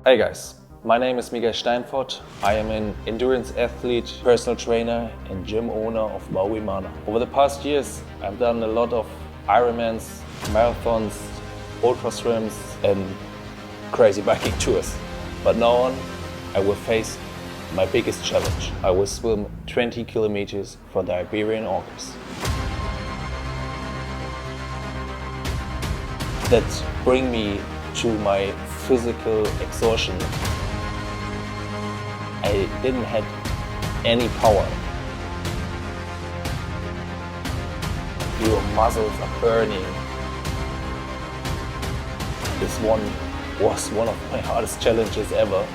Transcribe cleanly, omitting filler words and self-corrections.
Hey guys, my name is Miguel Steinforth. I am an endurance athlete, personal trainer and gym owner of Maui Mana. Over the past years, I've done a lot of Ironmans, marathons, ultra swims and crazy biking tours. But now on, I will face my biggest challenge. I will swim 20 kilometers for the Iberian Orcas. That bring me to my physical exhaustion. I didn't have any power. Your muscles are burning. This one was one of my hardest challenges ever.